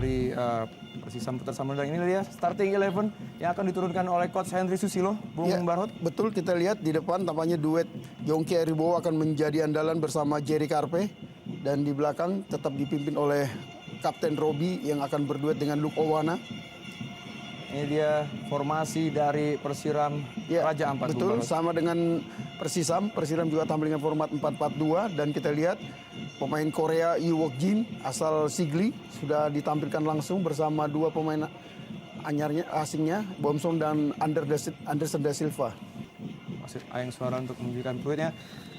dari Persisam Putra Samarinda. Ini dia starting 11 yang akan diturunkan oleh Coach Henry Susilo, Bung Barhot. Betul, kita lihat di depan tampaknya duet Yongki Aribowo akan menjadi andalan bersama Jerry Karpe. Dan di belakang tetap dipimpin oleh Kapten Robi yang akan berduet dengan Luke Owana. Ini dia formasi dari Persiram Raja Ampat. Betul, sama dengan Persisam. Persiram juga tampil dengan format 4-4-2 dan kita lihat pemain Korea Yu Wok Jin asal Sigli sudah ditampilkan langsung bersama dua pemain asingnya, Bomsong dan Anderson da Silva. Wasit Ayang Suara untuk memberikan fluidnya.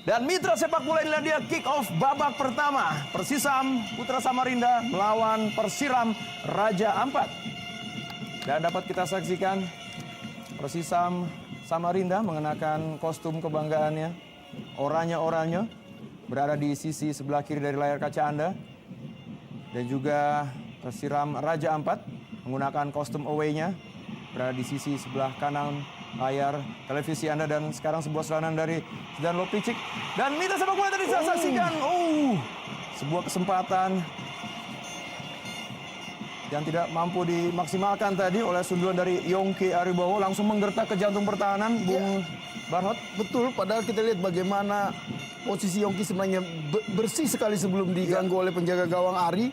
Dan mitra sepak bola inilah dia kick off babak pertama. Persisam Putra Samarinda melawan Persiram Raja Ampat. Dan dapat kita saksikan Persisam Samarinda mengenakan kostum kebanggaannya. Oranye-oranye berada di sisi sebelah kiri dari layar kaca Anda. Dan juga Persiram Raja Ampat menggunakan kostum away-nya berada di sisi sebelah kanan layar televisi Anda. Dan sekarang sebuah serangan dari Zdan Lopicic. Dan mitra sepak bola tadi saya saksikan. Sebuah kesempatan yang tidak mampu dimaksimalkan tadi oleh sundulan dari Yongki Aribowo, langsung menggertak ke jantung pertahanan, Bung Barhot. Betul, padahal kita lihat bagaimana posisi Yongki sebenarnya bersih sekali sebelum diganggu oleh penjaga gawang Ari.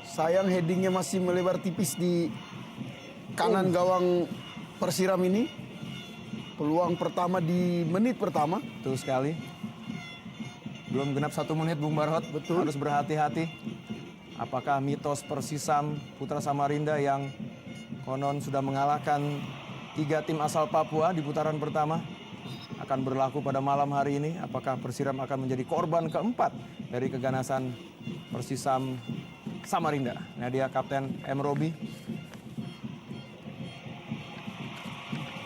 Sayang headingnya masih melebar tipis di kanan gawang Persiram ini. Peluang pertama di menit pertama. Betul sekali. Belum genap 1 menit, Bung Barhot. Betul. Harus berhati-hati. Apakah mitos Persisam Putra Samarinda yang konon sudah mengalahkan 3 tim asal Papua di putaran pertama akan berlaku pada malam hari ini? Apakah Persiram akan menjadi korban keempat dari keganasan Persisam Samarinda? Nah, dia Kapten M. Robi.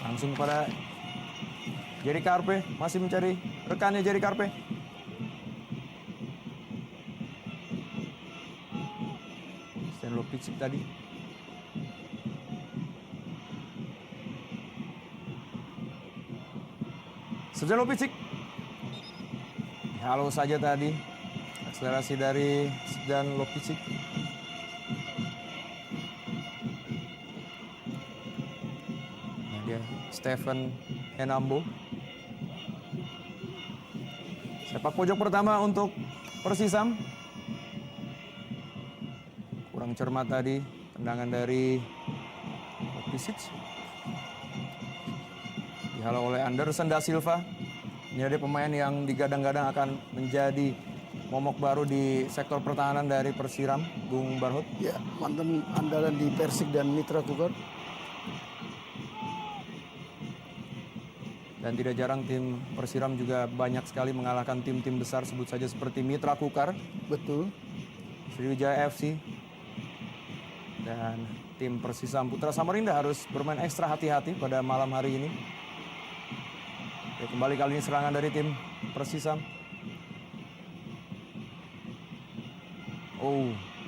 Langsung pada Jerry Karpe, masih mencari rekannya Jerry Karpe. Zdan Lopicic tadi. Zdan Lopicic. Halo saja tadi. Akselerasi dari Zdan Lopicic. Nah, dia Stephen Enambo. Sepak pojok pertama untuk Persisam. Kurang cermat tadi tendangan dari Lopicic. Dihalau oleh Anderson da Silva. Ini ada pemain yang digadang-gadang akan menjadi momok baru di sektor pertahanan dari Persiram, Bung Barhot. Ya, mantan andalan di Persik dan Mitra Kukar. Dan tidak jarang tim Persiram juga banyak sekali mengalahkan tim-tim besar, sebut saja seperti Mitra Kukar. Betul. Sriwijaya FC. Dan tim Persisam Putra Samarinda harus bermain ekstra hati-hati pada malam hari ini. Oke, kembali kali ini serangan dari tim Persisam.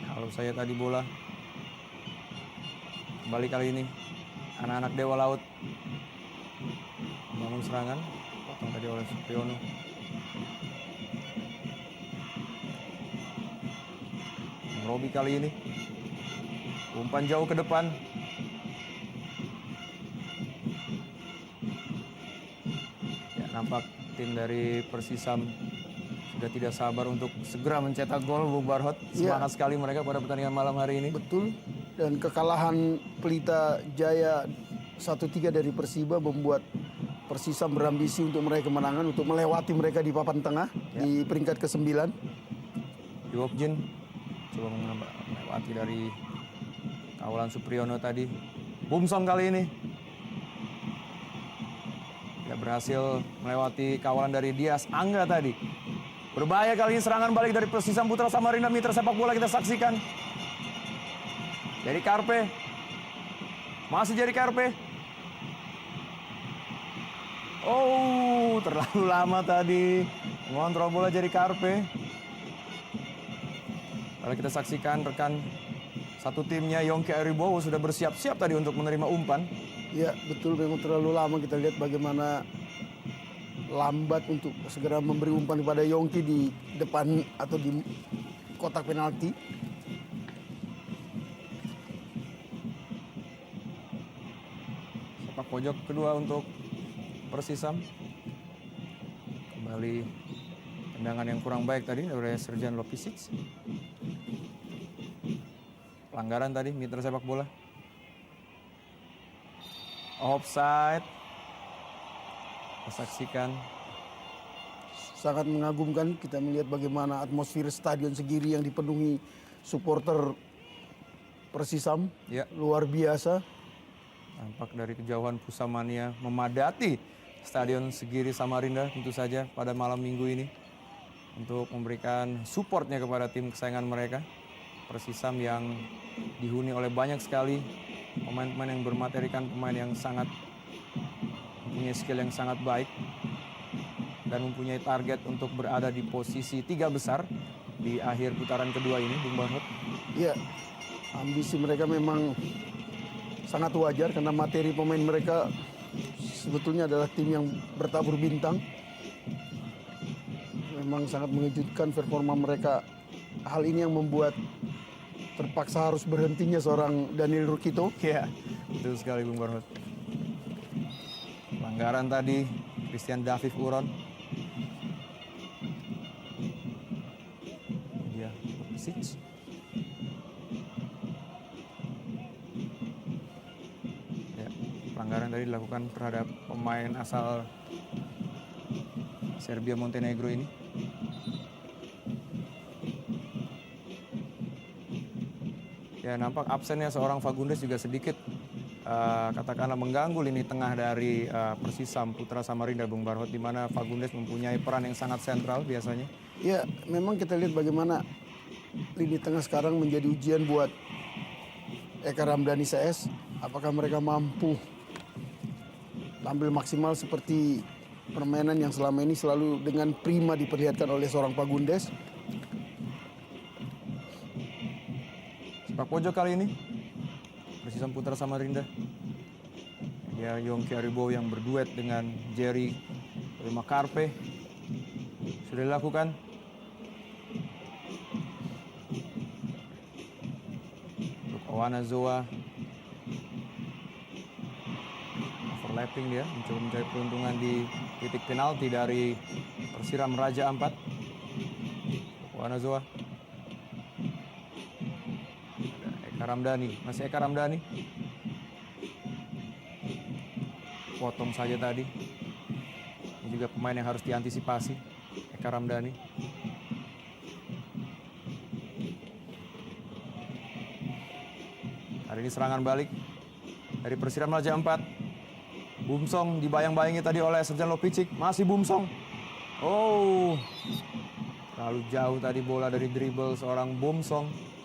Kalau saya tadi bola. Kembali kali ini anak-anak Dewa Laut membangun serangan. Potong tadi oleh Supriyono. Robi kali ini umpan jauh ke depan. Ya, nampak tim dari Persisam sudah tidak sabar untuk segera mencetak gol, Bung Barhot. Semangat sekali mereka pada pertandingan malam hari ini. Betul. Dan kekalahan Pelita Jaya 1-3 dari Persiba membuat Persisam berambisi untuk meraih kemenangan, untuk melewati mereka di papan tengah di peringkat ke-9. Yu Wok Jin coba melewati dari kawalan Supriyono tadi. Bomsong kali ini tidak berhasil melewati kawalan dari Dias Angga tadi. Berbahaya kali ini serangan balik dari Persisam Putra Samarinda. Mitra sepak bola kita saksikan. Jerry Karpe. Masih Jerry Karpe. Terlalu lama tadi mengontrol bola Jerry Karpe. Kalau kita saksikan rekan satu timnya Yongki Aribowo sudah bersiap-siap tadi untuk menerima umpan. Ya, betul, memang terlalu lama. Kita lihat bagaimana lambat untuk segera memberi umpan kepada Yongki di depan atau di kotak penalti. sepak pojok kedua untuk Persisam. Kembali tendangan yang kurang baik tadi oleh Srđan Lopisic. Pelanggaran tadi mitra sepak bola. Offside. Kita saksikan. Sangat mengagumkan kita melihat bagaimana atmosfer Stadion Segiri yang dipenuhi supporter Persisam. Ya. Luar biasa. Tampak dari kejauhan Pusamania memadati Stadion Segiri Samarinda tentu saja pada malam minggu ini untuk memberikan supportnya kepada tim kesayangan mereka. Persisam yang dihuni oleh banyak sekali pemain-pemain yang bermaterikan, pemain yang sangat mempunyai skill yang sangat baik dan mempunyai target untuk berada di posisi 3 besar di akhir putaran kedua ini, Bung Barhot. Ya, ambisi mereka memang sangat wajar karena materi pemain mereka sebetulnya adalah tim yang bertabur bintang. Memang sangat mengejutkan performa mereka. Hal ini yang membuat terpaksa harus berhentinya seorang Daniel Rukito. Ya, betul sekali Bung Barhot. Pelanggaran tadi, Christian David Uron. Dia Lopisic. Ya, pelanggaran tadi dilakukan terhadap pemain asal Serbia Montenegro ini. Ya, nampak absennya seorang Fagundes juga sedikit katakanlah mengganggu lini tengah dari Persisam Putra Samarinda, Bung Barhot, di mana Fagundes mempunyai peran yang sangat sentral biasanya. Ya, memang kita lihat bagaimana lini tengah sekarang menjadi ujian buat Eka Ramdhani CS. Apakah mereka mampu tampil maksimal seperti permainan yang selama ini selalu dengan prima diperlihatkan oleh seorang Fagundes. Sepak pojok kali ini Persisam Putra Samarinda. Ya, Yongki Aribo yang berduet dengan Jerry Makarpe sudah dilakukan. Untuk Owana Zoa overlapping dia mencoba mencari peruntungan di titik penalti dari Persiram Raja Ampat. Owana Zoa. Eka Ramdhani, masih Eka Ramdhani. Potong saja tadi. Ini juga pemain yang harus diantisipasi, Eka Ramdhani. Hari ini serangan balik dari Persiram Raja Ampat. Bumsong dibayang-bayangi tadi oleh Srđan Lopicic, masih Bumsong. Oh, terlalu jauh tadi bola dari dribble seorang Bumsong.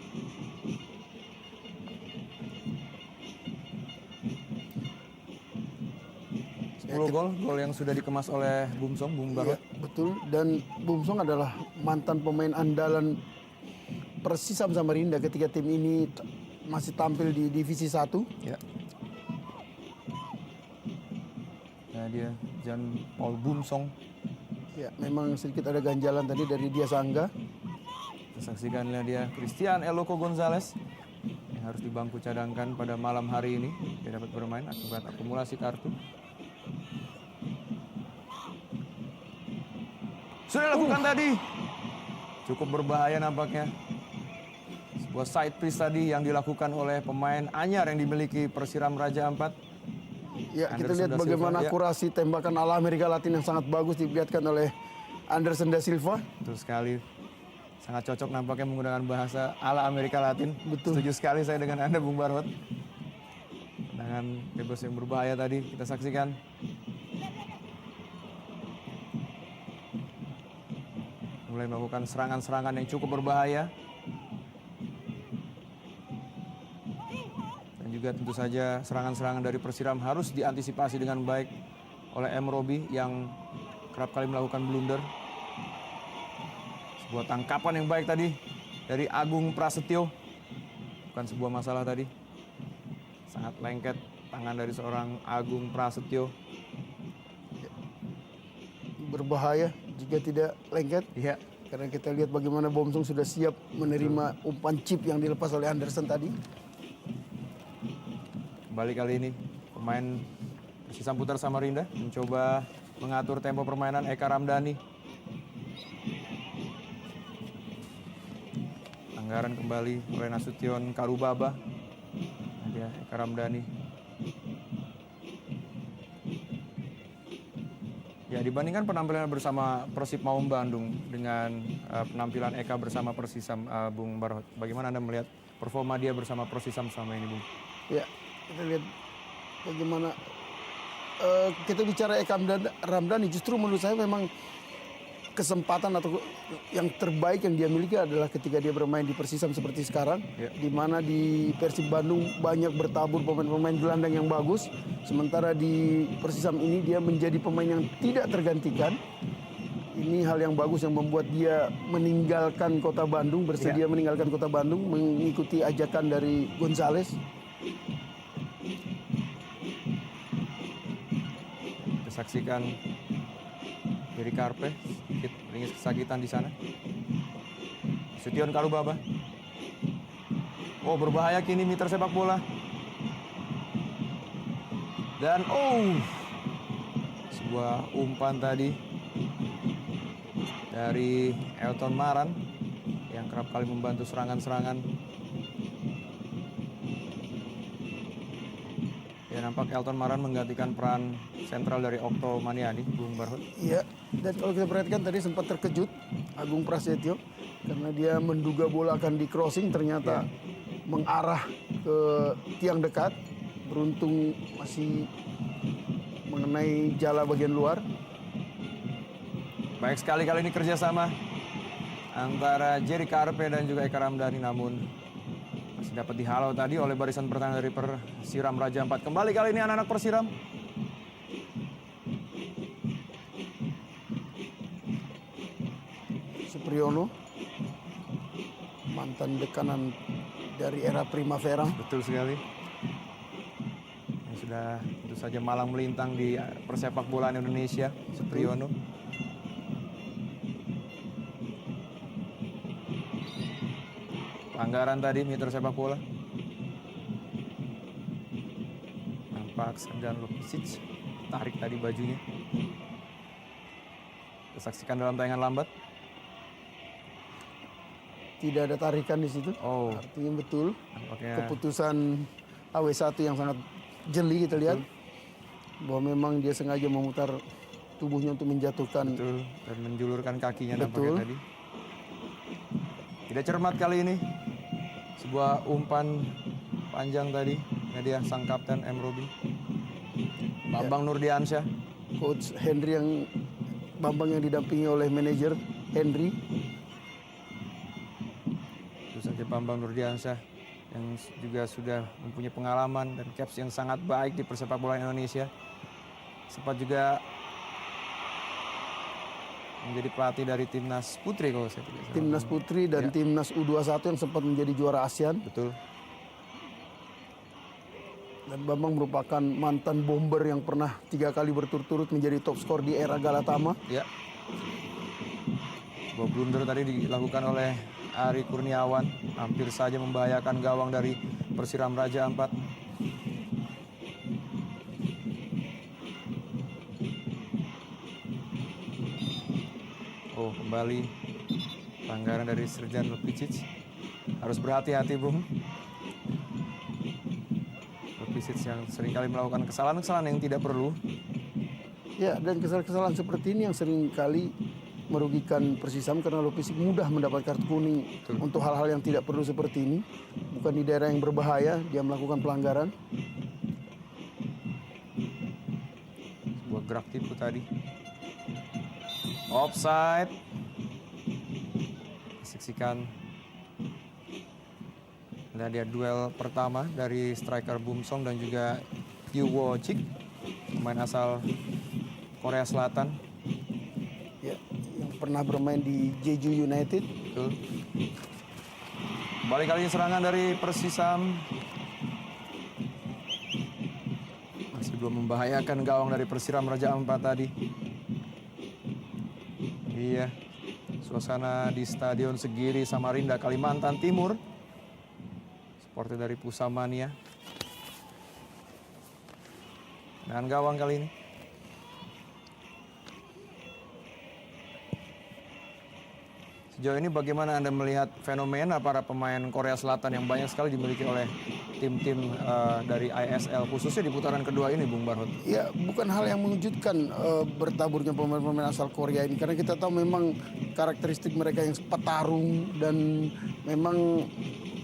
10 gol yang sudah dikemas oleh Bumsong, Bung Barhot. Ya, betul. Dan Bumsong adalah mantan pemain andalan Persisam Samarinda ketika tim ini masih tampil di Divisi 1. Ya. Nah, dia Jan Paul Bumsong. Ya, memang sedikit ada ganjalan tadi dari Dia Sangga. Kita saksikanlah dia Christian Eloko Gonzalez yang harus di bangku cadangkan pada malam hari ini. Dia dapat bermain akibat akumulasi kartu. Sudah dilakukan tadi. Cukup berbahaya nampaknya. Sebuah side piece tadi yang dilakukan oleh pemain anyar yang dimiliki Persiram Raja Ampat. Ya, kita Anderson lihat da bagaimana Silva, ya. akurasi tembakan ala Amerika Latin yang sangat bagus diperlihatkan oleh Anderson da Silva. Betul sekali. Sangat cocok nampaknya menggunakan bahasa ala Amerika Latin. Betul. Setuju sekali saya dengan Anda, Bung Barhot. Tendangan bebas yang berbahaya tadi kita saksikan. Mulai melakukan serangan-serangan yang cukup berbahaya. Dan juga tentu saja serangan-serangan dari Persiram harus diantisipasi dengan baik oleh M. Robi yang kerap kali melakukan blunder. Sebuah tangkapan yang baik tadi dari Agung Prasetyo. Bukan sebuah masalah tadi. Sangat lengket tangan dari seorang Agung Prasetyo. Berbahaya jika tidak lengket. Iya. Karena kita lihat bagaimana Bumsong sudah siap menerima umpan chip yang dilepas oleh Anderson tadi. Kembali kali ini pemain Persisam Putra Samarinda mencoba mengatur tempo permainan Eka Ramdhani. Anggaran kembali oleh Nasution Karubaba. Ada Eka Ramdhani. Ya, dibandingkan penampilan bersama Persib Maung Bandung dengan penampilan Eka bersama Persisam, Bung Barhot, bagaimana Anda melihat performa dia bersama Persisam selama ini, Bung? Ya, kita lihat bagaimana kita bicara Eka Ramdhani, justru menurut saya memang kesempatan atau yang terbaik yang dia miliki adalah ketika dia bermain di Persisam seperti sekarang, di mana di Persib Bandung banyak bertabur pemain-pemain gelandang yang bagus, sementara di Persisam ini dia menjadi pemain yang tidak tergantikan. Ini hal yang bagus yang membuat dia meninggalkan Kota Bandung, bersedia meninggalkan Kota Bandung, mengikuti ajakan dari Gonzales. Kita saksikan Jerry Karpe sedikit ringis kesakitan di sana. Nasution Karubaba. Oh, berbahaya kini mitra sepak bola. Dan sebuah umpan tadi dari Elton Maran yang kerap kali membantu serangan-serangan. Ya, nampak Elton Maran menggantikan peran sentral dari Okto Maniani, Bung Barhot. Iya, dan kalau kita perhatikan tadi sempat terkejut Agung Prasetyo karena dia menduga bola akan di crossing, ternyata mengarah ke tiang dekat. Beruntung masih mengenai jala bagian luar. Baik sekali kali ini kerjasama antara Jerry Karpe dan juga Eka Ramdhani, namun masih dapat dihalau tadi oleh barisan pertahanan dari Persiram Raja Ampat. Kembali kali ini anak-anak Persiram. Supriyono, mantan dekanan dari era Primavera. Betul sekali. Yang sudah tentu saja malang melintang di persepak bolaan Indonesia, Supriyono. Pelanggaran tadi mitra sepak bola. Nampak Serdar Lopisic tarik tadi bajunya. Kita saksikan dalam tayangan lambat. Tidak ada tarikan di situ. Oh, Artinya betul nampaknya keputusan AW1 yang sangat jeli kita lihat. Bahwa memang dia sengaja memutar tubuhnya untuk menjatuhkan. betul, dan menjulurkan kakinya Betul. nampaknya tadi. Tidak cermat kali ini. Sebuah umpan panjang tadi. Nah, dia sang kapten M. Robin. Bambang Nurdiansyah. Coach Henry Bambang yang didampingi oleh manajer Henry. Tentu saja Bambang Nurdiansyah yang juga sudah mempunyai pengalaman dan caps yang sangat baik di persepak bola Indonesia. Sempat juga menjadi pelatih dari timnas putri kalau saya tidak salah. Timnas putri dan timnas U21 yang sempat menjadi juara ASEAN. Betul. Dan Bambang merupakan mantan bomber yang pernah 3 kali berturut-turut menjadi top skor di era Galatama. Ya. Sebuah blunder tadi dilakukan oleh Ari Kurniawan, hampir saja membahayakan gawang dari Persiram Raja Ampat. Oh, kembali pelanggaran dari Srdjan Lopisic. Harus berhati-hati, Bung. Lopisic yang seringkali melakukan kesalahan-kesalahan yang tidak perlu. Ya, dan kesalahan-kesalahan seperti ini yang seringkali merugikan Persisam karena Lopisic mudah mendapat kartu kuning untuk hal-hal yang tidak perlu seperti ini. Bukan di daerah yang berbahaya dia melakukan pelanggaran. Sebuah gerak tipu tadi. Offside. Saksikan. Nah, dia duel pertama dari striker Bumsong dan juga Yu Wo Chik, pemain asal Korea Selatan. Ya, yang pernah bermain di Jeju United. Betul. Balik kali ini serangan dari Persisam. Masih belum membahayakan gawang dari Persiram Raja Ampat tadi. Iya, suasana di Stadion Segiri Samarinda, Kalimantan Timur. Seperti dari Pusamania. Dengan gawang kali ini. Sejauh ini bagaimana Anda melihat fenomena para pemain Korea Selatan yang banyak sekali dimiliki oleh tim-tim dari ISL, khususnya di putaran kedua ini, Bung Barhut? Ya, bukan hal yang mengejutkan bertaburnya pemain-pemain asal Korea ini. Karena kita tahu memang karakteristik mereka yang petarung dan memang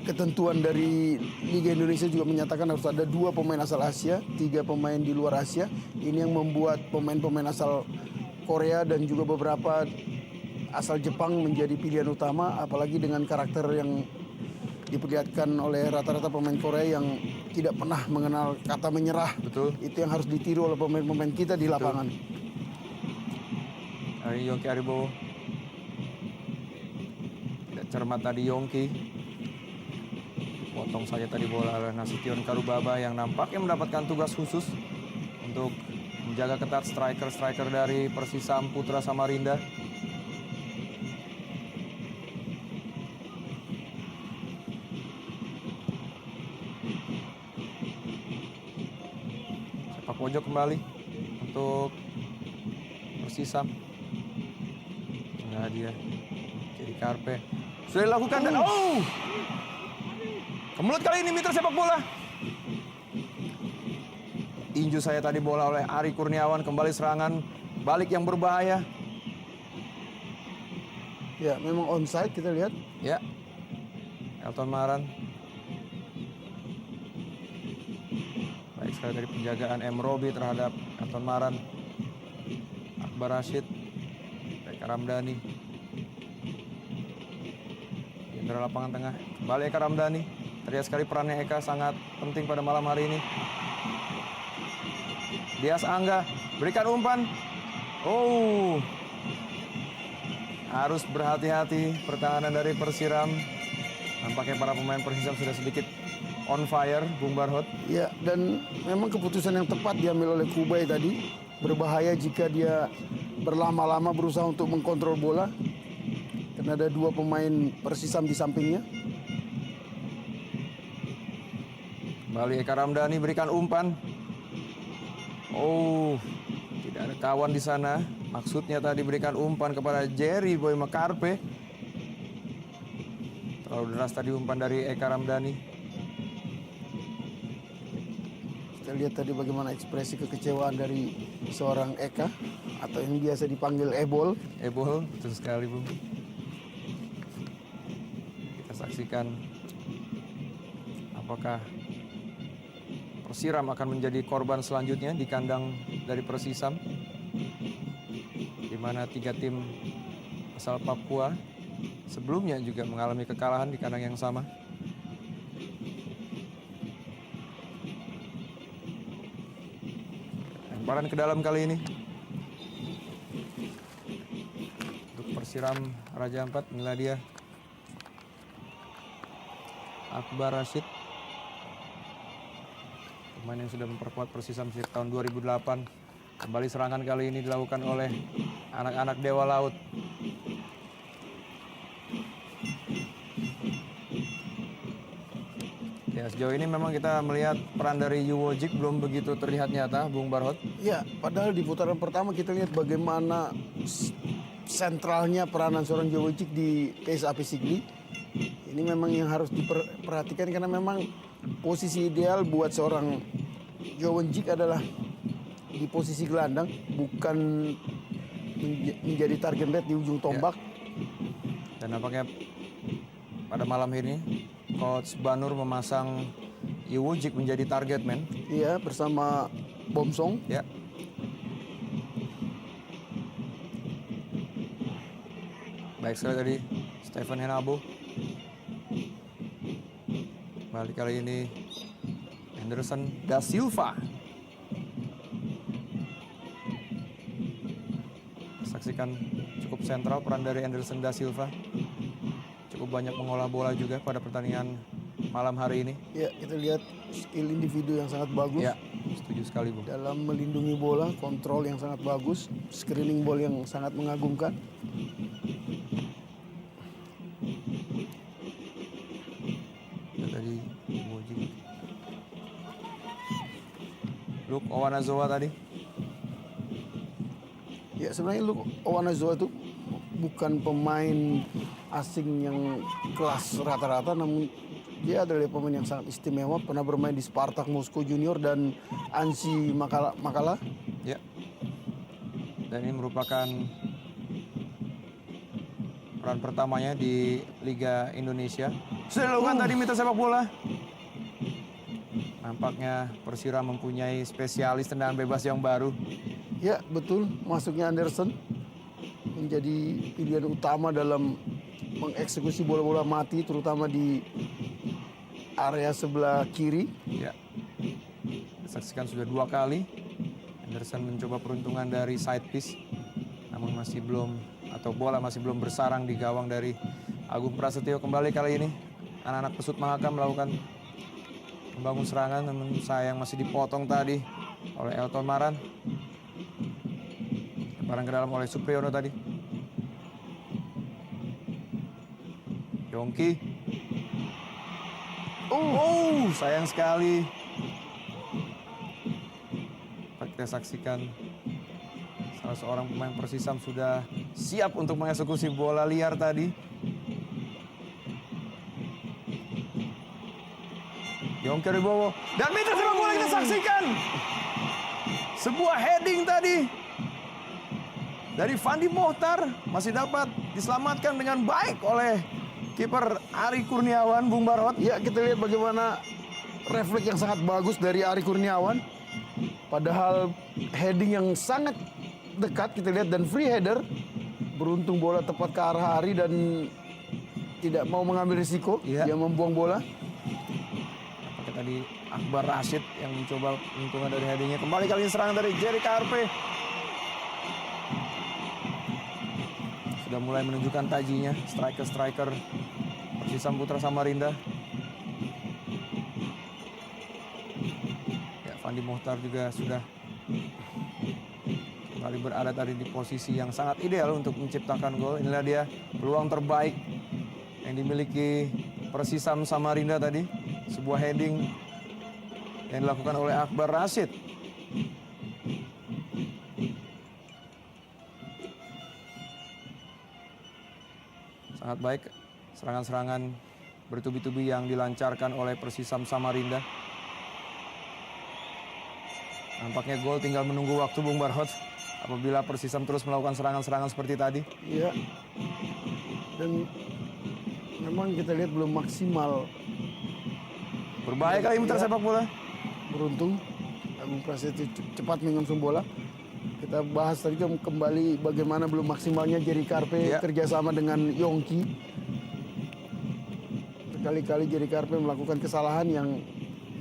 ketentuan dari Liga Indonesia juga menyatakan harus ada 2 pemain asal Asia, 3 pemain di luar Asia. Ini yang membuat pemain-pemain asal Korea dan juga beberapa asal Jepang menjadi pilihan utama, apalagi dengan karakter yang diperlihatkan oleh rata-rata pemain Korea yang tidak pernah mengenal kata menyerah. Betul. Itu yang harus ditiru oleh pemain-pemain kita di lapangan. Hari Yongki Aribowo. Tidak cermat tadi Yongki. Potong saja tadi bola oleh Nasution Karubaba yang nampaknya mendapatkan tugas khusus untuk menjaga ketat striker-striker dari Persisam Putra Samarinda. Sepak pojok kembali untuk Persisam. Nah dia jadi Karpe. Sudah dilakukan dan kemulut kali ini mitra sepak bola. Tinju saya tadi bola oleh Ari Kurniawan, kembali serangan balik yang berbahaya. Ya, memang onside kita lihat. Ya, Elton Maran. Baik sekali dari penjagaan M. Robi terhadap Elton Maran. Akbar Rashid, Eka Ramdhani. Indra lapangan tengah, kembali Eka Ramdhani. Terlihat sekali perannya Eka sangat penting pada malam hari ini. Dias Angga, berikan umpan. Harus berhati-hati pertahanan dari Persiram. Nampaknya para pemain Persisam sudah sedikit on fire, Bung Barhot. Ya, dan memang keputusan yang tepat diambil oleh Kubai tadi. Berbahaya jika dia berlama-lama berusaha untuk mengkontrol bola. Karena ada 2 pemain Persisam di sampingnya. Kembali Eka Ramdhani berikan umpan. Tidak ada kawan di sana. Maksudnya tadi berikan umpan kepada Jerry Boy Mekarpe. Terlalu deras tadi umpan dari Eka Ramdhani. Kita lihat tadi bagaimana ekspresi kekecewaan dari seorang Eka atau yang biasa dipanggil Ebol. Ebol, betul sekali, Bung. Kita saksikan apakah Persiram akan menjadi korban selanjutnya di kandang dari Persisam, di mana 3 tim asal Papua sebelumnya juga mengalami kekalahan di kandang yang sama. Lemparan ke dalam kali ini untuk Persiram Raja Ampat, inilah dia Akbar Rashid, pemain yang sudah memperkuat Persisam sejak tahun 2008. Kembali serangan kali ini dilakukan oleh anak-anak Dewa Laut. Ya, sejauh ini memang kita melihat peran dari Yuwojik belum begitu terlihat nyata, Bung Barhot. Ya, padahal di putaran pertama kita lihat bagaimana sentralnya peranan seorang Yuwojik di PSAP Sigli. Ini memang yang harus diperhatikan karena memang posisi ideal buat seorang Yuwojik adalah di posisi gelandang, bukan menjadi target man di ujung tombak. Dan nampaknya pada malam ini Coach Banur memasang Yuwojik menjadi target man. Iya, bersama Bomsong. Ya. Baik sekali tadi Stephen Henabo. Balik kali ini Anderson da Silva. Saksikan cukup sentral peran dari Anderson da Silva. Cukup banyak mengolah bola juga pada pertandingan malam hari ini. Ya, kita lihat skill individu yang sangat bagus. Ya, setuju sekali, Bung. Dalam melindungi bola, kontrol yang sangat bagus, screening ball yang sangat mengagumkan. Luke Owanazoa tadi. Ya sebenarnya Luke Owanazoa itu bukan pemain asing yang kelas rata-rata, namun dia adalah pemain yang sangat istimewa. Pernah bermain di Spartak Moskow Junior dan Ansi Makala. Ya. Dan ini merupakan peran pertamanya di Liga Indonesia. Sudah dilakukan tadi mitra sepak bola. Nampaknya Persiram mempunyai spesialis tendangan bebas yang baru. Ya betul, masuknya Anderson menjadi pilihan utama dalam mengeksekusi bola-bola mati, terutama di area sebelah kiri. Ya, disaksikan sudah 2 kali. Anderson mencoba peruntungan dari side piece, namun masih belum, atau bola masih belum bersarang di gawang dari Agung Prasetyo. Kembali kali ini, anak-anak Pesut Mahakam melakukan membangun serangan, namun sayang masih dipotong tadi oleh Elton Maran. Barang ke dalam oleh Supriyono tadi. Yongki. Oh, sayang sekali. Kita saksikan salah seorang pemain Persisam sudah siap untuk mengeksekusi bola liar tadi. Yongki Ribowo. Dan mitra sepak bola kita saksikan. Sebuah heading tadi dari Fandi Mohtar masih dapat diselamatkan dengan baik oleh kiper Ari Kurniawan, Bung Barot. Ya kita lihat bagaimana refleks yang sangat bagus dari Ari Kurniawan. Padahal heading yang sangat dekat kita lihat dan free header. Beruntung bola tepat ke arah Ari dan tidak mau mengambil risiko. Ya. Dia membuang bola. Pakai tadi Akbar Rashid yang mencoba peruntungan dari headingnya. Kembali kali ini serangan dari Jerry Karpe. Sudah mulai menunjukkan tajinya, striker Persisam Putra Samarinda. Ya, Fandi Mohtar juga sudah kembali berada tadi di posisi yang sangat ideal untuk menciptakan gol. Inilah dia peluang terbaik yang dimiliki Persisam Samarinda tadi. Sebuah heading yang dilakukan oleh Akbar Rashid. Sangat baik serangan-serangan bertubi-tubi yang dilancarkan oleh Persisam Samarinda. Nampaknya gol tinggal menunggu waktu, Bung Barhot, apabila Persisam terus melakukan serangan-serangan seperti tadi. Ya. Dan memang kita lihat belum maksimal. Berbahaya kali mitra sepak bola. Beruntung Agung Prasetyo cepat mengonsum bola. Kita bahas tadi kembali bagaimana belum maksimalnya Jerry Karpe kerjasama dengan Yongki. Berkali-kali Jerry Karpe melakukan kesalahan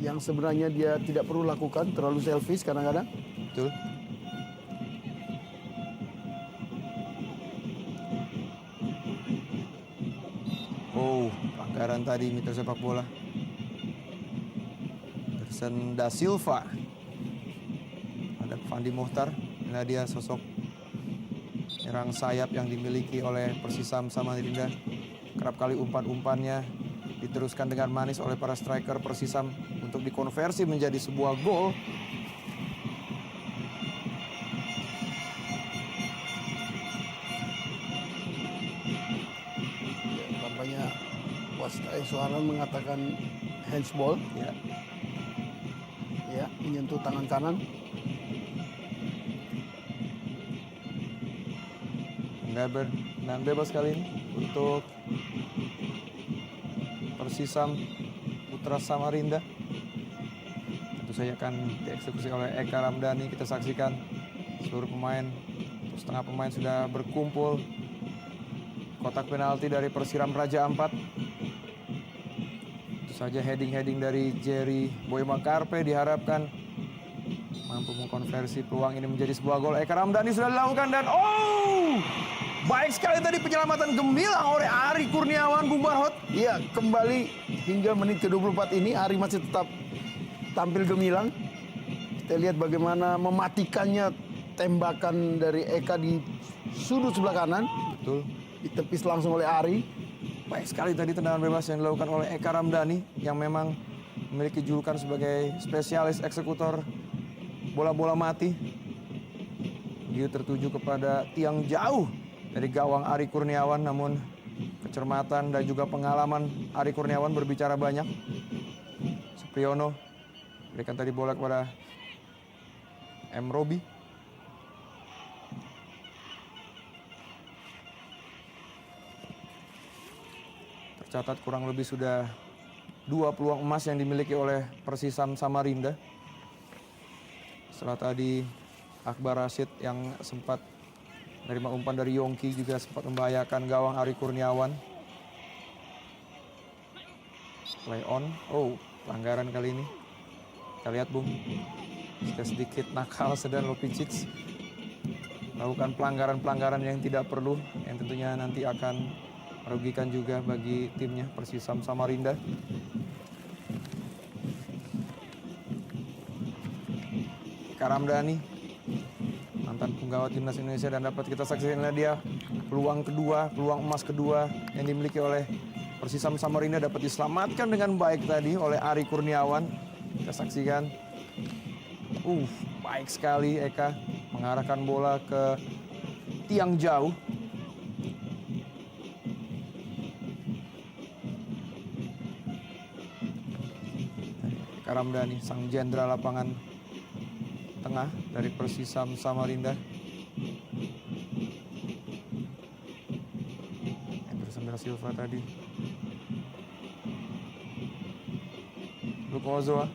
yang sebenarnya dia tidak perlu lakukan, terlalu selfish kadang-kadang. Betul. Oh, pelanggaran tadi mitra sepak bola. Anderson da Silva. Ada Fandi Mohtar. Inilah dia sosok nyerang sayap yang dimiliki oleh Persisam Samarinda. Kerap kali umpan-umpannya diteruskan dengan manis oleh para striker Persisam untuk dikonversi menjadi sebuah gol. Tampaknya wasit Suharan mengatakan handsball. Ya, menyentuh tangan kanan. Dan bebas kali ini untuk Persisam Putra Samarinda. Tentu saja akan dieksekusi oleh Eka Ramdhani. Kita saksikan seluruh pemain, setengah pemain sudah berkumpul. Kotak penalti dari Persiram Raja Ampat. Tentu saja heading-heading dari Jerry Boyma Karpe diharapkan mampu mengkonversi peluang ini menjadi sebuah gol. Eka Ramdhani sudah dilakukan dan baik sekali tadi penyelamatan gemilang oleh Ari Kurniawan, Bung Barhot. Iya, kembali hingga menit ke-24 ini Ari masih tetap tampil gemilang. Kita lihat bagaimana mematikannya tembakan dari Eka di sudut sebelah kanan. Betul. Ditepis langsung oleh Ari. Baik sekali tadi tendangan bebas yang dilakukan oleh Eka Ramdhani yang memang memiliki julukan sebagai spesialis eksekutor bola-bola mati. Dia tertuju kepada tiang jauh dari gawang Ari Kurniawan, namun kecermatan dan juga pengalaman Ari Kurniawan berbicara banyak. Supriyono berikan tadi bola kepada M. Robi. Tercatat kurang lebih sudah 2 peluang emas yang dimiliki oleh Persisam Samarinda. Setelah tadi Akbar Rashid yang sempat menerima umpan dari Yongki juga sempat membahayakan gawang Ari Kurniawan. Play on. Oh, pelanggaran kali ini. Kita lihat Bung. Sedikit nakal Sedan Lopicic. Melakukan pelanggaran-pelanggaran yang tidak perlu. Yang tentunya nanti akan merugikan juga bagi timnya Persisam Samarinda. Karamdani, mantan penggawa timnas Indonesia, dan dapat kita saksikan dia peluang kedua, peluang emas kedua yang dimiliki oleh Persisam Samarinda dapat diselamatkan dengan baik tadi oleh Ari Kurniawan. Kita saksikan, baik sekali Eka mengarahkan bola ke tiang jauh. Karamdani, sang jenderal lapangan tengah dari Persisam Samarinda. Anderson da Silva tadi. Luke Ozoa.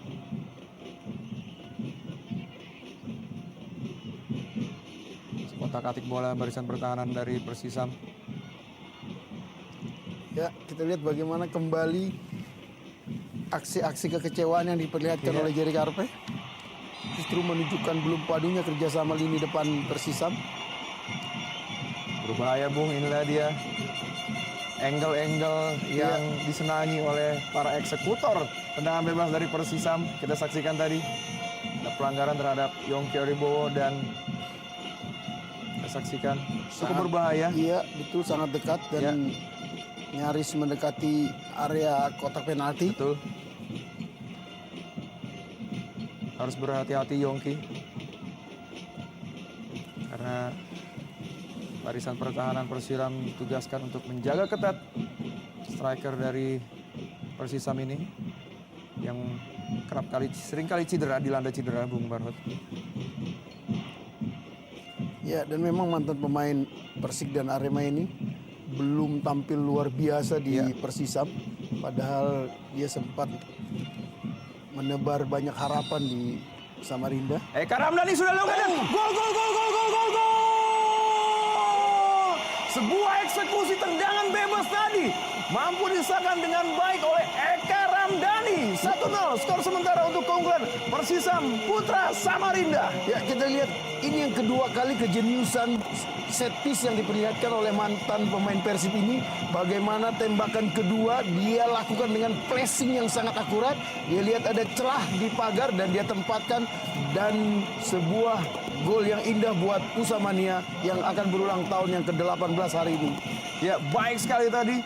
Kotak-atik bola barisan pertahanan dari Persisam. Ya, kita lihat bagaimana kembali aksi-aksi kekecewaan yang diperlihatkan oleh Jerry Karpe. Justru menunjukkan belum padunya kerjasama lini depan Persisam. Berbahaya Bung, inilah dia angle-angle yang disenangi oleh para eksekutor tendangan bebas dari Persisam. Kita saksikan tadi ada pelanggaran terhadap Yongki Oribowo dan kita saksikan cukup berbahaya. Iya, betul, sangat dekat dan nyaris mendekati area kotak penalti. Betul. Harus berhati-hati Yongki. Karena barisan pertahanan Persisam ditugaskan untuk menjaga ketat striker dari Persisam ini yang sering kali cedera, dilanda cedera Bung Barhot. Ya, dan memang mantan pemain Persik dan Arema ini belum tampil luar biasa di Persisam. Padahal dia sempat menebar banyak harapan di Samarinda. Eka Ramdhani sudah lakukan gol. Sebuah eksekusi tendangan bebas tadi mampu disahkan dengan baik oleh Eka Ramdhani. 1-0 skor sementara untuk keunggulan Persisam Putra Samarinda. Ya, kita lihat ini yang kedua kali kejeniusan set piece yang diperlihatkan oleh mantan pemain Persib ini. Bagaimana tembakan kedua dia lakukan dengan placing yang sangat akurat. Dia lihat ada celah di pagar dan dia tempatkan, dan sebuah gol yang indah buat Pusamania yang akan berulang tahun yang ke-18 hari ini. Ya, baik sekali tadi.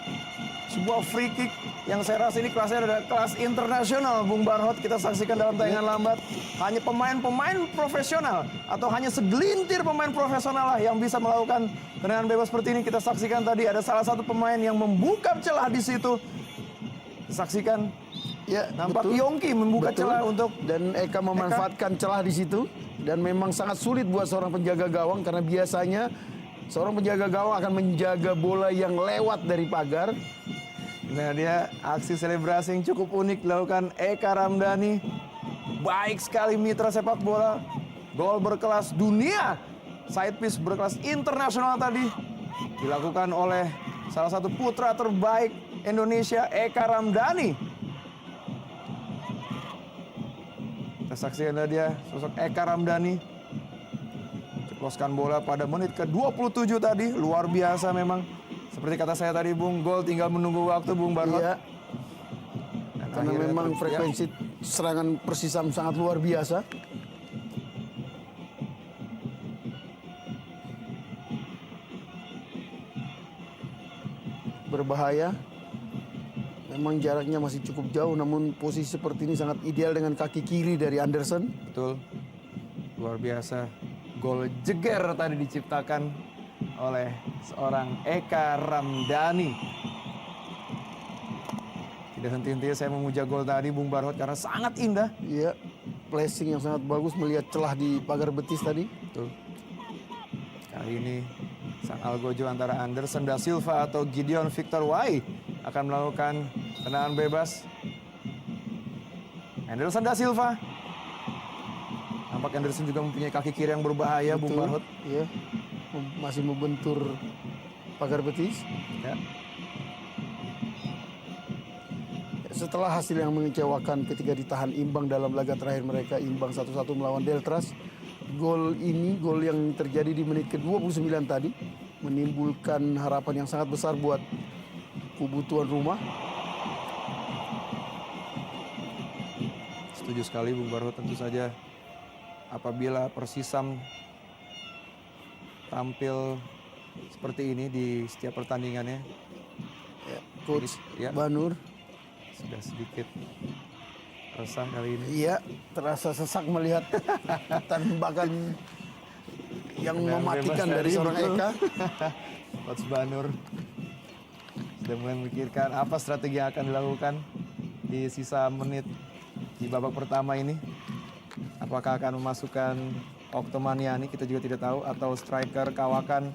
Sebuah free kick yang saya rasa ini kelasnya adalah kelas internasional, Bung Barhot. Kita saksikan dalam tayangan lambat. Hanya pemain-pemain profesional atau hanya segelintir pemain profesional lah yang bisa melakukan tendangan bebas seperti ini. Kita saksikan tadi ada salah satu pemain yang membuka celah di situ. Saksikan, ya, nampak betul. Yongki membuka celah untuk, dan Eka memanfaatkan celah di situ, dan memang sangat sulit buat seorang penjaga gawang karena biasanya seorang penjaga gawang akan menjaga bola yang lewat dari pagar. Nah, dia aksi selebrasi yang cukup unik dilakukan Eka Ramdhani. Baik sekali mitra sepak bola. Gol berkelas dunia. Side piece berkelas internasional tadi dilakukan oleh salah satu putra terbaik Indonesia, Eka Ramdhani. Kita saksikan dia, sosok Eka Ramdhani. Ceploskan bola pada menit ke-27 tadi. Luar biasa memang. Seperti kata saya tadi Bung, gol tinggal menunggu waktu Bung Barhot. Iya. Karena memang frekuensi serangan Persisam sangat luar biasa. Berbahaya. Memang jaraknya masih cukup jauh, namun posisi seperti ini sangat ideal dengan kaki kiri dari Anderson. Betul. Luar biasa. Gol jeger tadi diciptakan oleh seorang Eka Ramdhani. Tidak henti-hentinya saya memuja gol tadi Bung Barhot karena sangat indah. Iya, placing yang sangat bagus melihat celah di pagar betis tadi. Tuh. Kali ini sang algojo antara Anderson da Silva atau Gideon Victor Wai akan melakukan tendangan bebas. Anderson da Silva. Nampak Anderson juga mempunyai kaki kiri yang berbahaya, Bung Barhot. Iya, masih membentur pagar betis. Ya. Setelah hasil yang mengecewakan ketika ditahan imbang dalam laga terakhir mereka, imbang 1-1 melawan Deltras, gol yang terjadi di menit ke-29 tadi menimbulkan harapan yang sangat besar buat kubu tuan rumah. Setuju sekali Bung Barhot, tentu saja apabila Persisam tampil seperti ini di setiap pertandingannya. Ya, Coach Ya. Banur. Sudah sedikit resah kali ini. Iya, terasa sesak melihat tembakan yang Tendangan mematikan bebas dari seorang betul. Eka. Coach Banur sudah mulai memikirkan apa strategi yang akan dilakukan di sisa menit di babak pertama ini. Apakah akan memasukkan Oktomaniani, kita juga tidak tahu, atau striker kawakan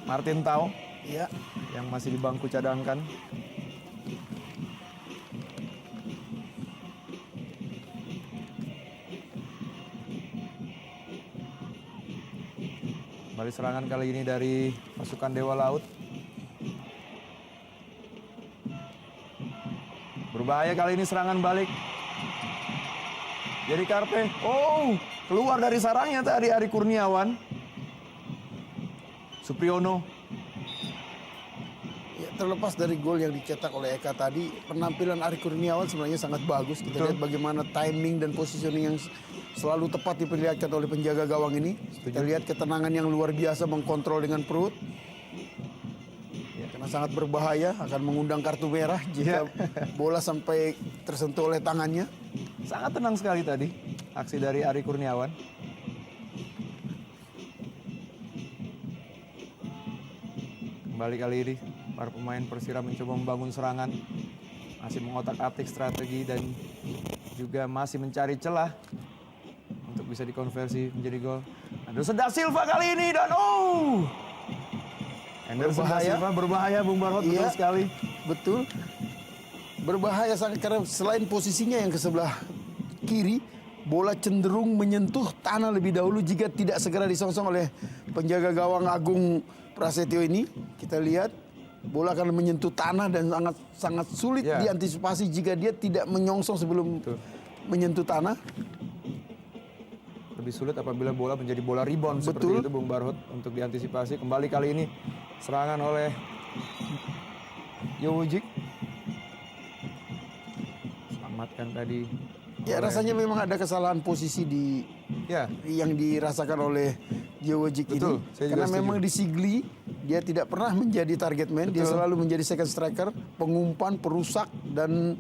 Martin Tau Iya, yang masih di bangku cadangkan. Kembali serangan kali ini dari pasukan Dewa Laut. Berbahaya kali ini serangan balik. Jadi Karpe, keluar dari sarangnya tadi Ari Kurniawan. Supriyono. ya, terlepas dari gol yang dicetak oleh Eka tadi, penampilan Ari Kurniawan sebenarnya sangat bagus. Kita lihat bagaimana timing dan positioning yang selalu tepat diperlihatkan oleh penjaga gawang ini. Kita lihat ketenangan yang luar biasa mengkontrol dengan perut. Karena sangat berbahaya, akan mengundang kartu merah jika bola sampai tersentuh oleh tangannya. Sangat tenang sekali tadi aksi dari Ari Kurniawan. Kembali kali ini para pemain Persira mencoba membangun serangan. Masih mengotak-atik strategi dan juga masih mencari celah untuk bisa dikonversi menjadi gol. Anderson da Silva kali ini dan Anderson da Berbahaya. Silva berbahaya Bung Barhot, betul Iya. sekali. Betul. Berbahaya sangat karena selain posisinya yang ke sebelah kiri, bola cenderung menyentuh tanah lebih dahulu jika tidak segera disongsong oleh penjaga gawang Agung Prasetyo ini. Kita lihat bola akan menyentuh tanah dan sangat sulit Ya. diantisipasi jika dia tidak menyongsong sebelum Betul. menyentuh tanah. Lebih sulit apabila bola menjadi bola rebound seperti Betul. itu Bung Barhot untuk diantisipasi. Kembali kali ini serangan oleh Yowojik. Selamatkan tadi. Ya, rasanya memang ada kesalahan posisi yang dirasakan oleh Jewojik ini. Betul, saya juga Karena setuju. memang di Sigli dia tidak pernah menjadi target man, dia Betul. selalu menjadi second striker, pengumpan, perusak, dan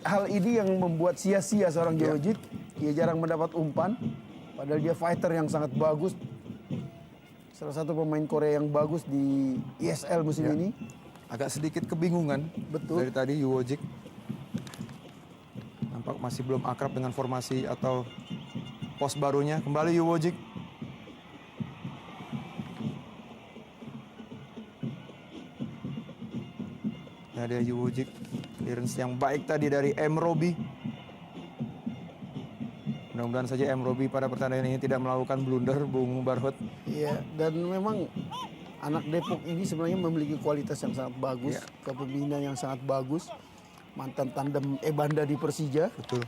hal ini yang membuat sia-sia seorang Jewojik. Dia jarang mendapat umpan, padahal dia fighter yang sangat bagus. Salah satu pemain Korea yang bagus di ESL musim ini. Agak sedikit kebingungan. Betul. Dari tadi Yowojik. Nampak masih belum akrab dengan formasi atau pos barunya. Kembali Yowojik. Ada Yowojik. Clearance yang baik tadi dari M. Robi. Mudah-mudahan saja M. Robi pada pertandingan ini tidak melakukan blunder, Bung Barhot. Iya, dan memang anak Depok ini sebenarnya memiliki kualitas yang sangat bagus, Iya. kepemimpinan yang sangat bagus. Mantan tandem Ebanda di Persija. Betul.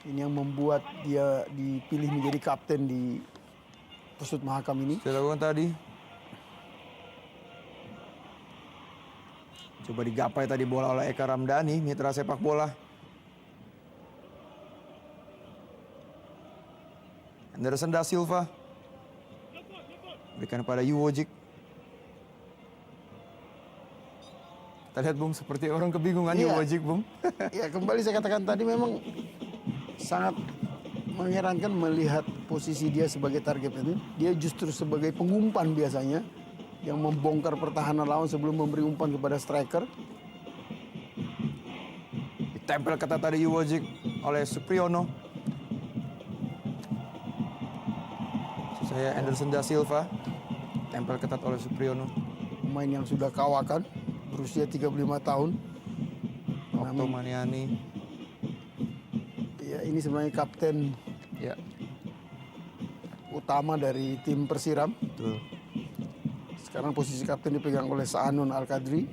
Ini yang membuat dia dipilih menjadi kapten di Persut Mahakam ini. Sudah lakukan tadi. Coba digapai tadi bola oleh Eka Ramdhani, mitra sepak bola. Anderson da Silva. Berikan pada Yowojik. Kita lihat Bung, seperti orang kebingungan Iya. Yowojik Bung. Ya, kembali saya katakan tadi memang sangat Mengherankan melihat posisi dia sebagai target ini. Dia justru sebagai pengumpan biasanya yang membongkar pertahanan lawan sebelum memberi umpan kepada striker. Ditempel ketat tadi Iwojic oleh Supriyono. Saya Anderson da Silva. Tempel ketat oleh Supriyono. Pemain yang sudah kawakan, berusia 35 tahun. Oktomaniani. Ya, ini sebenarnya kapten Ya, utama dari tim Persiram. betul. Sekarang posisi kapten dipegang oleh Saanun Al-Kadri.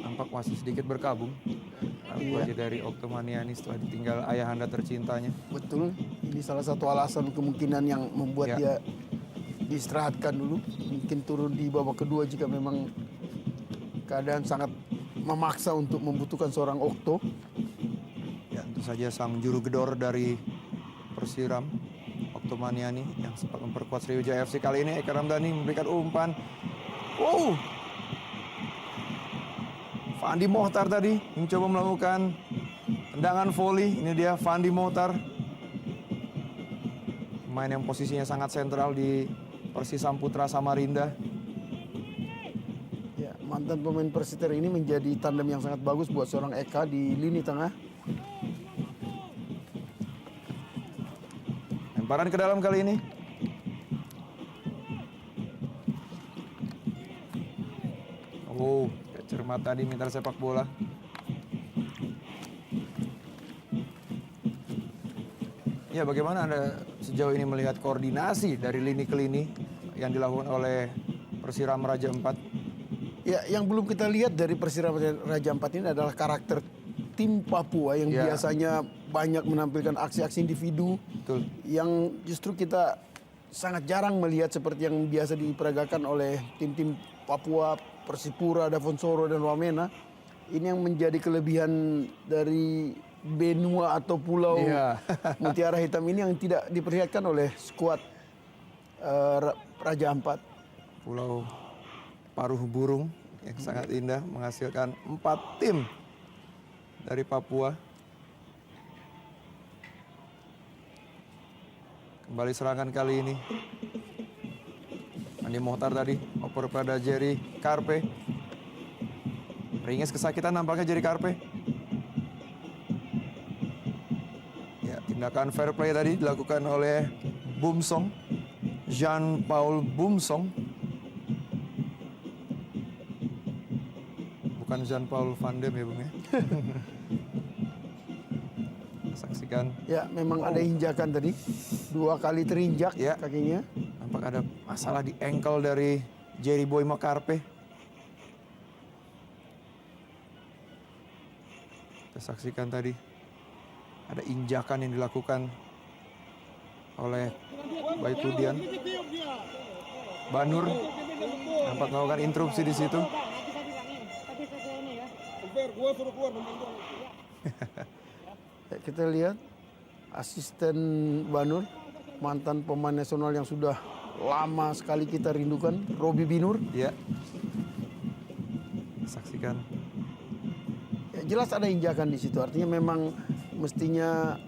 Nampak masih sedikit berkabung. Aku aja dari Oktomaniani setelah ditinggal ayahanda tercintanya. Betul, ini salah satu alasan kemungkinan yang membuat Ya. dia diistirahatkan dulu. Mungkin turun di babak kedua jika memang keadaan sangat memaksa untuk membutuhkan seorang Okto. Ya, tentu saja sang juru gedor dari Persiram, Oktomaniani, yang sempat memperkuat Sriwijaya FC. Kali ini Eka Ramdhani memberikan umpan. Wow! Fandi Mohtar tadi mencoba melakukan tendangan volley. Ini dia Fandi Mohtar. Pemain yang posisinya sangat sentral di Persisam Putra Samarinda. Ya, mantan pemain Persiter ini menjadi tandem yang sangat bagus buat seorang Eka di lini tengah. Lemparan ke dalam kali ini. Oh, cermat tadi mitra sepak bola. Ya, bagaimana Anda sejauh ini melihat koordinasi dari lini ke lini yang dilakukan oleh Persiram Raja Ampat? Ya, yang belum kita lihat dari Persiram Raja Ampat ini adalah karakter tim Papua yang Ya. biasanya banyak menampilkan aksi-aksi individu. Betul. Yang justru kita sangat jarang melihat seperti yang biasa diperagakan oleh tim-tim Papua, Persipura, Davonsoro, dan Wamena. Ini yang menjadi kelebihan dari benua atau pulau Iya. Mutiara Hitam ini yang tidak diperlihatkan oleh skuad Raja Ampat. Pulau Paruh Burung yang sangat indah menghasilkan 4 tim dari Papua. Kembali serangan kali ini. Fandi Mohtar tadi, oper pada Jerry Karpe. Ringis kesakitan nampaknya Jerry Karpe. Ya, tindakan fair play tadi dilakukan oleh Bumsong. Jean-Paul Bumsong. Bukan Jean-Paul Van Damme ya Bung ya. Saksikan. Ya, memang ada injakan tadi. 2 kali terinjak Ya. kakinya. Nampak ada masalah di ankle dari Jerry Boy Makarpe. Kita saksikan tadi. Ada injakan yang dilakukan oleh Baikudian. Banur nampak melakukan interupsi di situ. Ya, kita lihat asisten Banur, mantan pemain nasional yang sudah lama sekali kita rindukan, Robi Binur. Ya. Saksikan. Ya, jelas ada injakan di situ. Artinya memang mestinya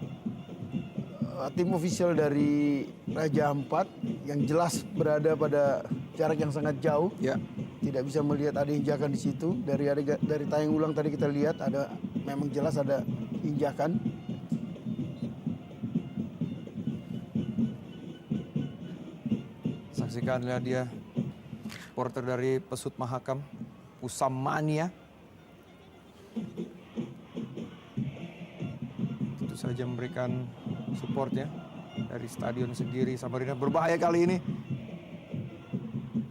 tim official dari Raja Ampat yang jelas berada pada jarak yang sangat jauh. Ya. Tidak bisa melihat ada injakan di situ. Dari tayang ulang tadi kita lihat ada memang jelas ada injakan. Saksikan lihat dia supporter dari Pesut Mahakam, Pusam Mania. Tentu saja memberikan supportnya dari Stadion Segiri Samarinda. Berbahaya kali ini.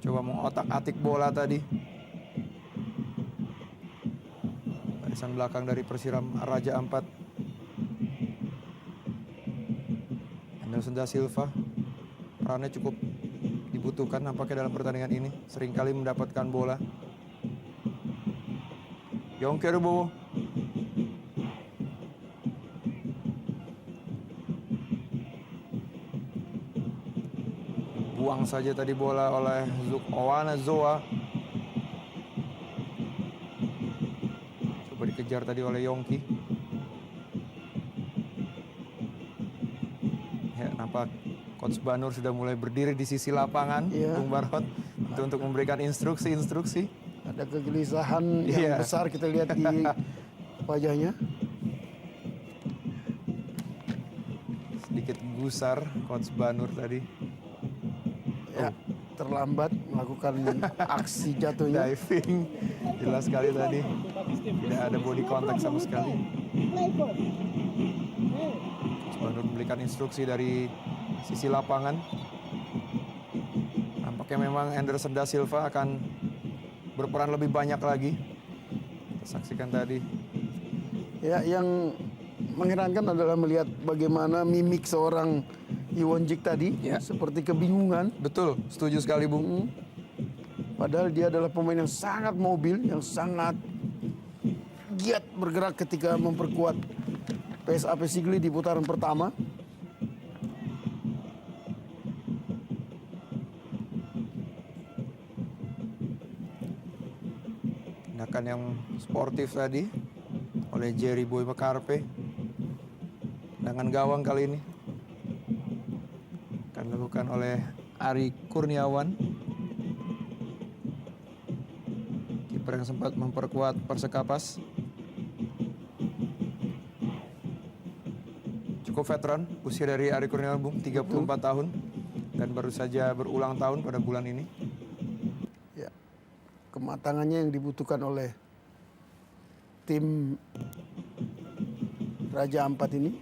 Coba mengotak-atik bola tadi. Barisan belakang dari Persiram Raja Ampat. Anderson da Silva. Perannya cukup dibutuhkan nampaknya dalam pertandingan ini. Seringkali mendapatkan bola. Yongki Rubowo. Buang saja tadi bola oleh Zukowana Zoa. Coba dikejar tadi oleh Yongki. Nampak Coach Banur sudah mulai berdiri di sisi lapangan, Iya. Bung Barhot, untuk memberikan instruksi-instruksi. Ada kegelisahan yang Iya. besar kita lihat di wajahnya. Sedikit gusar Coach Banur tadi. Ya, terlambat melakukan aksi jatuhnya. Diving, jelas sekali tadi. Tidak ada body contact sama sekali. Coach Banur memberikan instruksi dari sisi lapangan. Nampaknya memang Anderson da Silva akan berperan lebih banyak lagi. Kita saksikan tadi. Ya, yang mengherankan adalah melihat bagaimana mimik seorang Iwonjik tadi, Ya. seperti kebingungan. Betul, setuju sekali Bung. Padahal dia adalah pemain yang sangat mobil, yang sangat giat bergerak ketika memperkuat PSAP Sigli di putaran pertama. Tindakan yang sportif tadi oleh Jerry Boy Mekarpe. Tendangan gawang kali ini akan dilakukan oleh Ari Kurniawan. Kiper yang sempat memperkuat Persekapas. Cukup veteran usia dari Ari Kurniawan, Bung, 34 tahun. Dan baru saja berulang tahun pada bulan ini. Ya, kematangannya yang dibutuhkan oleh tim Raja Ampat ini.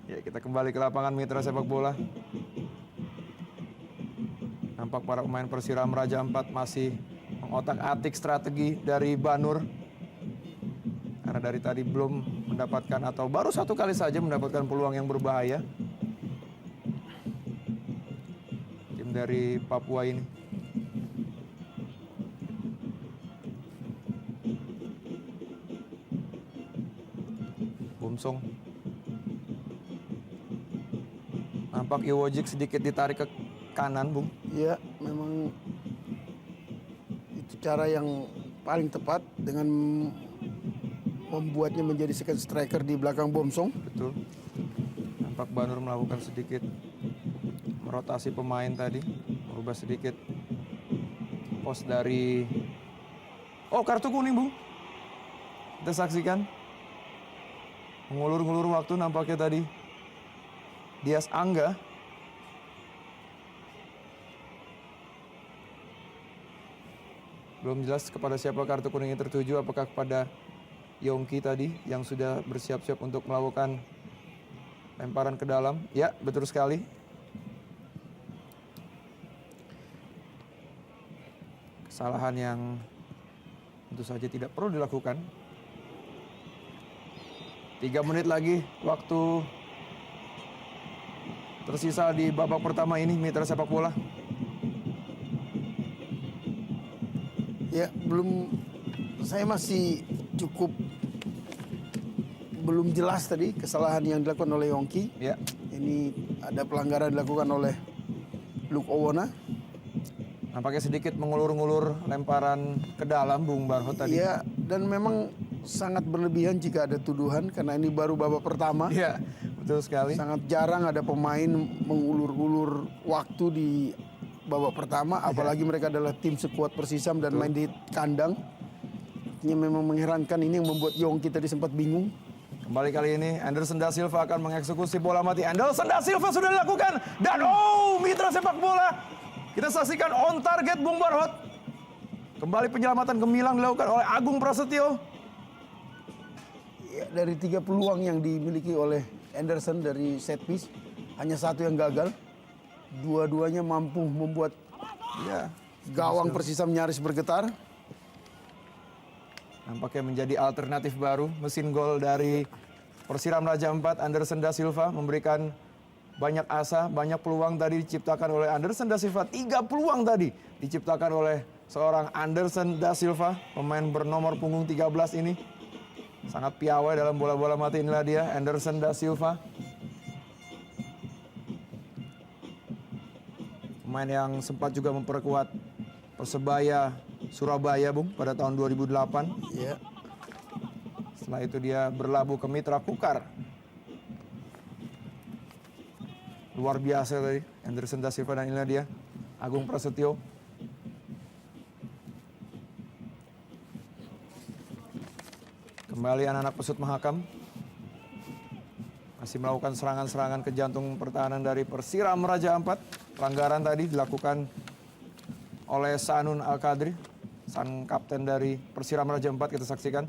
Ya, kita kembali ke lapangan Mitra Sepak Bola. Nampak para pemain Persiram Raja Ampat masih mengotak-atik strategi dari Banur. Karena dari tadi belum mendapatkan atau baru satu kali saja mendapatkan peluang yang berbahaya. Tim dari Papua ini. Bumsong. Nampak Iwojik sedikit ditarik ke kanan, Bung. Ya, memang itu cara yang paling tepat dengan membuatnya menjadi second striker di belakang Bomsong. Betul. Nampak Banur melakukan sedikit merotasi pemain tadi, merubah sedikit pos dari. Oh, kartu kuning, Bung. Kita saksikan. Mengulur-ngulur waktu nampaknya tadi. Dias Angga. Belum jelas kepada siapa kartu kuningnya tertuju, apakah kepada Yongki tadi yang sudah bersiap-siap untuk melakukan lemparan ke dalam. Ya, betul sekali. Kesalahan yang tentu saja tidak perlu dilakukan. 3 menit lagi waktu tersisa di babak pertama ini Mitra Sepak Bola. Ya, saya masih cukup belum jelas tadi kesalahan yang dilakukan oleh Yongki. Ya, Ini ada pelanggaran dilakukan oleh Luke Owona. nampaknya sedikit mengulur-ngulur lemparan ke dalam Bung Barhot tadi. Iya, dan memang sangat berlebihan jika ada tuduhan karena ini baru babak pertama. Iya, betul sekali. Sangat jarang ada pemain mengulur-ulur waktu di babak pertama, apalagi mereka adalah tim sekuat Persisam dan main di kandang. Ini memang mengherankan, ini yang membuat Yongki tadi sempat bingung. Kembali kali ini Anderson da Silva akan mengeksekusi bola mati. Anderson da Silva sudah dilakukan dan Mitra Sepak Bola. Kita saksikan on target Bung Barhot. Kembali penyelamatan gemilang dilakukan oleh Agung Prasetyo. Ya, dari 3 peluang yang dimiliki oleh Anderson dari set piece, hanya 1 yang gagal. Dua-duanya mampu membuat Ya, gawang Persisam nyaris bergetar. nampaknya menjadi alternatif baru. Mesin gol dari Persiram Raja 4, Anderson da Silva memberikan banyak asa, banyak peluang tadi diciptakan oleh Anderson da Silva. 3 peluang tadi diciptakan oleh seorang Anderson da Silva, pemain bernomor punggung 13 ini. Sangat piawai dalam bola-bola mati, inilah dia Anderson da Silva. Pemain yang sempat juga memperkuat Persebaya Surabaya, Bung, pada tahun 2008. Ya. Setelah itu dia berlabuh ke Mitra Kukar. Luar biasa tadi, Anderson Da Silva dan inilah dia, Agung Prasetyo. Kembali anak-anak pesut Mahakam. Masih melakukan serangan-serangan ke jantung pertahanan dari Persiram Raja Ampat. Pelanggaran tadi dilakukan oleh Sanun Al-Qadri, sang kapten dari Persiram Raja Ampat, kita saksikan.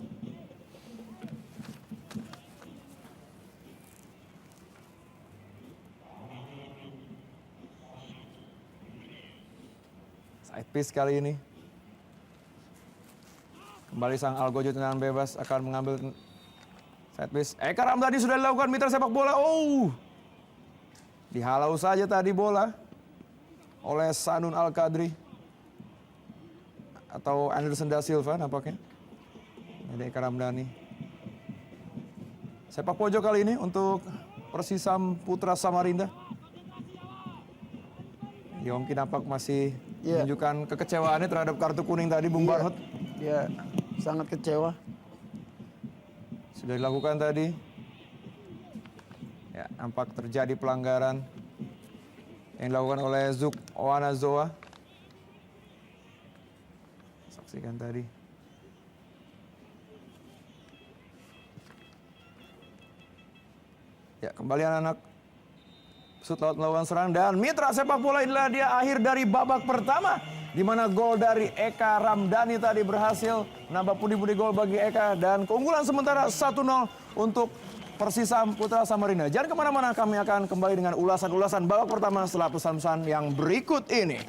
Side piece kali ini. Kembali sang Algojo tendangan bebas akan mengambil side piece. Eka Ramdhani sudah dilakukan mitra sepak bola. Oh, dihalau saja tadi bola oleh Sanun Al-Qadri atau Anderson Da Silva nampaknya. Ini Eka Ramdhani. Sepak pojok kali ini untuk Persisam Putra Samarinda. Yongki nampak masih menunjukkan kekecewaannya terhadap kartu kuning tadi, Bung Barhot. Ya, sangat kecewa. Sudah dilakukan tadi. Ya, nampak terjadi pelanggaran yang dilakukan oleh Zuk Owanazoa. Saksikan tadi. Ya, kembali anak-anak Pesut Laut melawan serang dan mitra sepak bola inilah dia akhir dari babak pertama, di mana gol dari Eka Ramdhani tadi berhasil menambah pundi-pundi gol bagi Eka dan keunggulan sementara 1-0 untuk Persisam Putra Samarinda. Jangan kemana-mana, kami akan kembali dengan ulasan-ulasan babak pertama setelah pesan-pesan yang berikut ini.